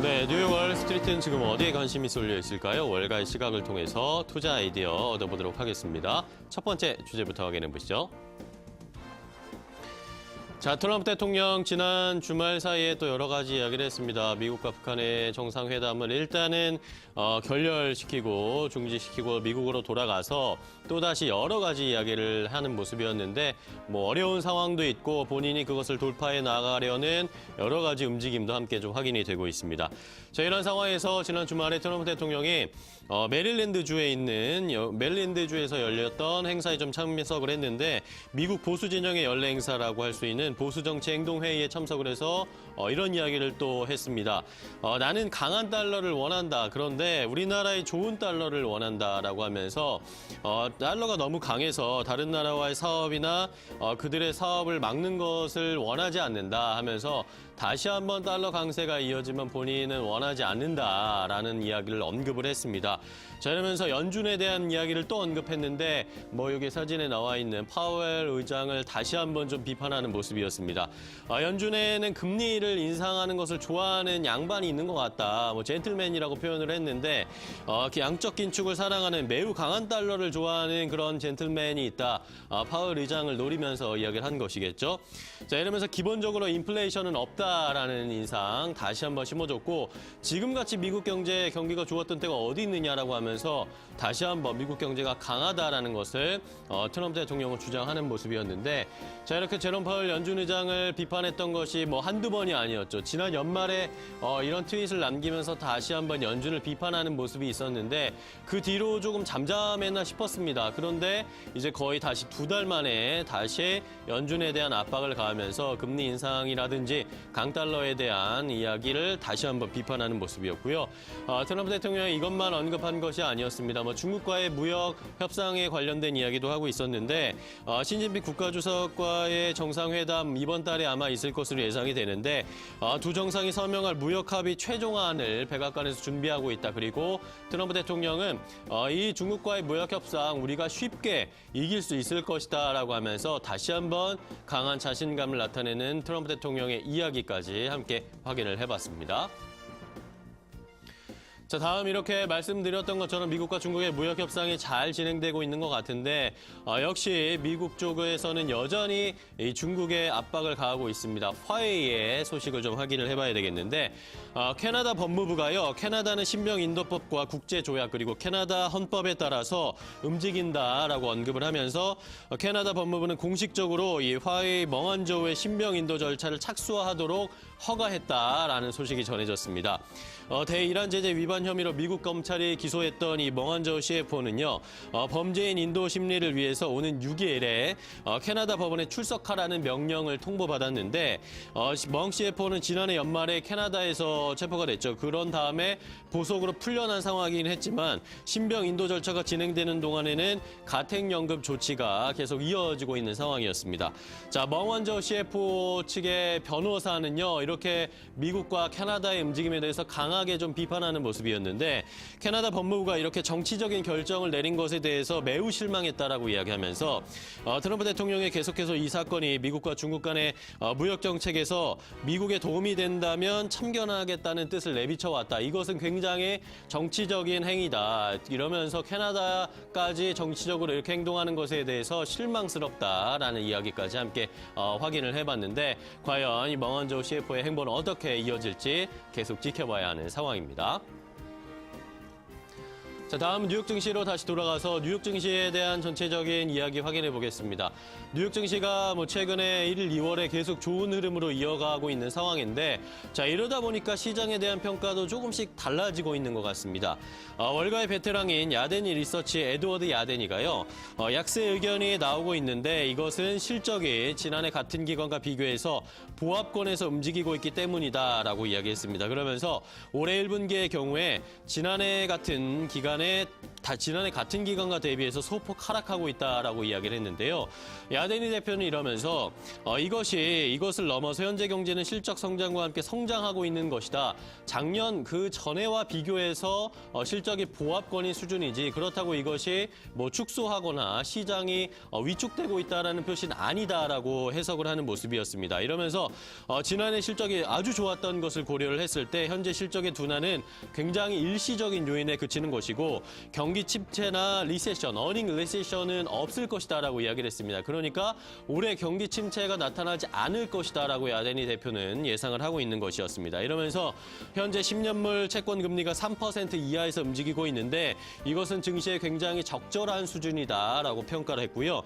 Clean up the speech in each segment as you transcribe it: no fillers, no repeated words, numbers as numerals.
네, 뉴욕 월스트리트는 지금 어디에 관심이 쏠려 있을까요? 월가의 시각을 통해서 투자 아이디어 얻어보도록 하겠습니다. 첫 번째 주제부터 확인해 보시죠. 자, 트럼프 대통령 지난 주말 사이에 또 여러 가지 이야기를 했습니다. 미국과 북한의 정상회담을 일단은 결렬시키고 중지시키고 미국으로 돌아가서 또다시 여러 가지 이야기를 하는 모습이었는데 뭐 어려운 상황도 있고 본인이 그것을 돌파해 나가려는 여러 가지 움직임도 함께 좀 확인이 되고 있습니다. 자, 이런 상황에서 지난 주말에 트럼프 대통령이 메릴랜드주에 있는 메릴랜드주에서 열렸던 행사에 좀 참석을 했는데 미국 보수 진영의 연례 행사라고 할 수 있는 보수정치행동회의에 참석을 해서 이런 이야기를 또 했습니다. 나는 강한 달러를 원한다. 그런데 우리나라의 좋은 달러를 원한다라고 하면서 달러가 너무 강해서 다른 나라와의 사업이나 그들의 사업을 막는 것을 원하지 않는다 하면서 다시 한번 달러 강세가 이어지면 본인은 원하지 않는다라는 이야기를 언급을 했습니다. 자, 이러면서 연준에 대한 이야기를 또 언급했는데 뭐 여기 사진에 나와 있는 파웰 의장을 다시 한번 좀 비판하는 모습이었습니다. 연준에는 금리를 인상하는 것을 좋아하는 양반이 있는 것 같다. 뭐 젠틀맨이라고 표현을 했는데 양적 긴축을 사랑하는 매우 강한 달러를 좋아하는 그런 젠틀맨이 있다. 파웰 의장을 노리면서 이야기를 한 것이겠죠. 자, 이러면서 기본적으로 인플레이션은 없다라는 인상 다시 한번 심어줬고 지금같이 미국 경기가 좋았던 때가 어디 있느냐라고 하면서 다시 한번 미국 경제가 강하다라는 것을 트럼프 대통령은 주장하는 모습이었는데 자, 이렇게 제롬 파월 연준 의장을 비판했던 것이 뭐 한두 번이 아니었죠. 지난 연말에 이런 트윗을 남기면서 다시 한번 연준을 비판하는 모습이 있었는데 그 뒤로 조금 잠잠했나 싶었습니다. 그런데 이제 거의 다시 2달 만에 다시 연준에 대한 압박을 가하면서 금리 인상이라든지 강달러에 대한 이야기를 다시 한번 비판하는 모습이었고요. 트럼프 대통령이 이것만 언급한 것이 아니었습니다. 뭐 중국과의 무역 협상에 관련된 이야기도 하고 있었는데 시진핑 국가주석과의 정상회담 이번 달에 아마 있을 것으로 예상이 되는데 두 정상이 서명할 무역 합의 최종안을 백악관에서 준비하고 있다. 그리고 트럼프 대통령은 이 중국과의 무역 협상 우리가 쉽게 이길 수 있을 것이다라고 하면서 다시 한번 강한 자신감을 나타내는 트럼프 대통령의 이야기까지 함께 확인을 해봤습니다. 자, 다음 이렇게 말씀드렸던 것처럼 미국과 중국의 무역 협상이 잘 진행되고 있는 것 같은데 역시 미국 쪽에서는 여전히 이 중국의 압박을 가하고 있습니다. 화웨이의 소식을 좀 확인을 해봐야 되겠는데 캐나다 법무부가요. 캐나다는 신병인도법과 국제조약 그리고 캐나다 헌법에 따라서 움직인다라고 언급을 하면서 캐나다 법무부는 공식적으로 이 화웨이 멍안저우의 신병인도 절차를 착수하도록 허가했다라는 소식이 전해졌습니다. 대이란 제재 위반 혐의로 미국 검찰이 기소했던 이 멍안저우 CFO는요. 범죄인 인도 심리를 위해서 오는 6일에 캐나다 법원에 출석하라는 명령을 통보받았는데 멍 CFO는 지난해 연말에 캐나다에서 체포가 됐죠. 그런 다음에 보석으로 풀려난 상황이긴 했지만 신병 인도 절차가 진행되는 동안에는 가택연금 조치가 계속 이어지고 있는 상황이었습니다. 자, 멍안저우 CFO 측의 변호사는요. 이렇게 미국과 캐나다의 움직임에 대해서 강하게 좀 비판하는 모습이었는데 캐나다 법무부가 이렇게 정치적인 결정을 내린 것에 대해서 매우 실망했다라고 이야기하면서 트럼프 대통령이 계속해서 이 사건이 미국과 중국 간의 무역 정책에서 미국에 도움이 된다면 참견하겠다는 뜻을 내비쳐왔다. 이것은 굉장히 정치적인 행위다. 이러면서 캐나다까지 정치적으로 이렇게 행동하는 것에 대해서 실망스럽다라는 이야기까지 함께 확인을 해봤는데 과연 이 멍안저우 CFO의 행보는 어떻게 이어질지 계속 지켜봐야 하는 상황입니다. 자, 다음 뉴욕 증시로 다시 돌아가서 뉴욕 증시에 대한 전체적인 이야기 확인해 보겠습니다. 뉴욕 증시가 뭐 최근에 1일, 2월에 계속 좋은 흐름으로 이어가고 있는 상황인데 자, 이러다 보니까 시장에 대한 평가도 조금씩 달라지고 있는 것 같습니다. 월가의 베테랑인 야데니 리서치 에드워드 야데니가요. 약세 의견이 나오고 있는데 이것은 실적이 지난해 같은 기간과 비교해서 보합권에서 움직이고 있기 때문이다라고 이야기했습니다. 그러면서 올해 1분기의 경우에 지난해 같은 기간에 지난해 같은 기간과 대비해서 소폭 하락하고 있다라고 이야기를 했는데요. 야데니 대표는 이러면서 이것을 넘어서 현재 경제는 실적 성장과 함께 성장하고 있는 것이다. 작년 그 전해와 비교해서 실적이 보합권인 수준이지 그렇다고 이것이 뭐 축소하거나 시장이 위축되고 있다라는 표시는 아니다라고 해석을 하는 모습이었습니다. 이러면서 지난해 실적이 아주 좋았던 것을 고려를 했을 때 현재 실적의 둔화는 굉장히 일시적인 요인에 그치는 것이고 경기 침체나 리세션, 어닝 리세션은 없을 것이다라고 이야기를 했습니다. 그러니까 올해 경기 침체가 나타나지 않을 것이다라고 야데니 대표는 예상을 하고 있는 것이었습니다. 이러면서 현재 10년물 채권 금리가 3% 이하에서 움직이고 있는데 이것은 증시에 굉장히 적절한 수준이다라고 평가를 했고요.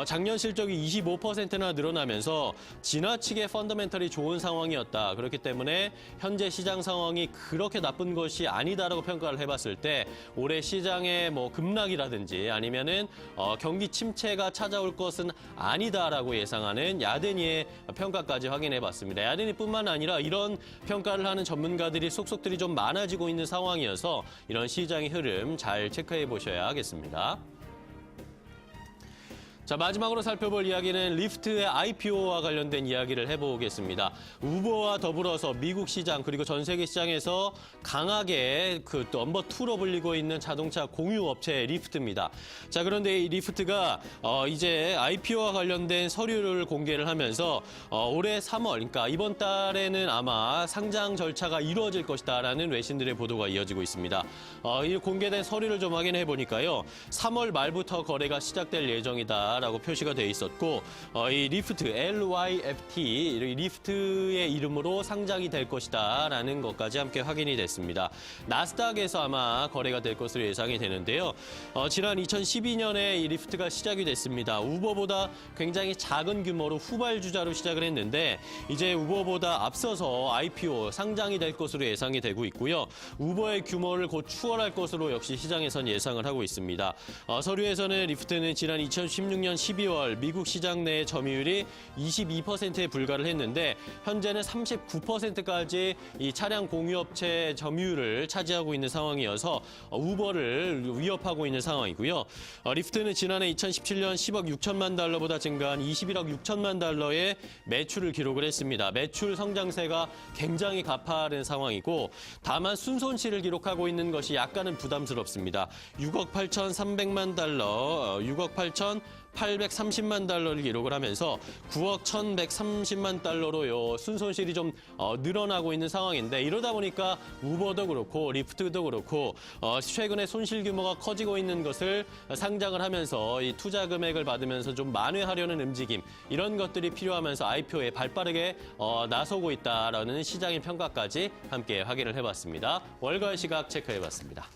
작년 실적이 25%나 늘어나면서 지나치게 펀더멘털이 좋은 상황이었다. 그렇기 때문에 현재 시장 상황이 그렇게 나쁜 것이 아니다라고 평가를 해봤을 때 올해 시장의 뭐 급락이라든지 아니면은 경기 침체가 찾아올 것은 아니다라고 예상하는 야데니의 평가까지 확인해봤습니다. 야데니뿐만 아니라 이런 평가를 하는 전문가들이 속속들이 좀 많아지고 있는 상황이어서 이런 시장의 흐름 잘 체크해 보셔야 하겠습니다. 자, 마지막으로 살펴볼 이야기는 리프트의 IPO와 관련된 이야기를 해보겠습니다. 우버와 더불어서 미국 시장 그리고 전 세계 시장에서 강하게 그 넘버 2로 불리고 있는 자동차 공유 업체 리프트입니다. 자, 그런데 이 리프트가 이제 IPO와 관련된 서류를 공개를 하면서 올해 3월, 그러니까 이번 달에는 아마 상장 절차가 이루어질 것이다라는 외신들의 보도가 이어지고 있습니다. 이 공개된 서류를 좀 확인해 보니까요, 3월 말부터 거래가 시작될 예정이다. 라고 표시가 되어 있었고 이 리프트, LYFT, 리프트의 이름으로 상장이 될 것이다 라는 것까지 함께 확인이 됐습니다. 나스닥에서 아마 거래가 될 것으로 예상이 되는데요. 지난 2012년에 이 리프트가 시작이 됐습니다. 우버보다 굉장히 작은 규모로 후발주자로 시작을 했는데 이제 우버보다 앞서서 IPO, 상장이 될 것으로 예상이 되고 있고요. 우버의 규모를 곧 추월할 것으로 역시 시장에선 예상을 하고 있습니다. 서류에서는 리프트는 지난 2016년 12월 미국 시장 내 점유율이 22%에 불과를 했는데 현재는 39%까지 이 차량 공유업체 점유율을 차지하고 있는 상황이어서 우버를 위협하고 있는 상황이고요. 리프트는 지난해 2017년 10억 6천만 달러보다 증가한 21억 6천만 달러의 매출을 기록을 했습니다. 매출 성장세가 굉장히 가파른 상황이고 다만 순손실을 기록하고 있는 것이 약간은 부담스럽습니다. 6억 8,300만 달러, 6억 830만 달러를 기록을 하면서 9억 1,130만 달러로 순손실이 좀 늘어나고 있는 상황인데 이러다 보니까 우버도 그렇고 리프트도 그렇고 최근에 손실 규모가 커지고 있는 것을 상장을 하면서 이 투자 금액을 받으면서 좀 만회하려는 움직임 이런 것들이 필요하면서 IPO에 발빠르게 나서고 있다라는 시장의 평가까지 함께 확인을 해봤습니다. 월가의 시각 체크해봤습니다.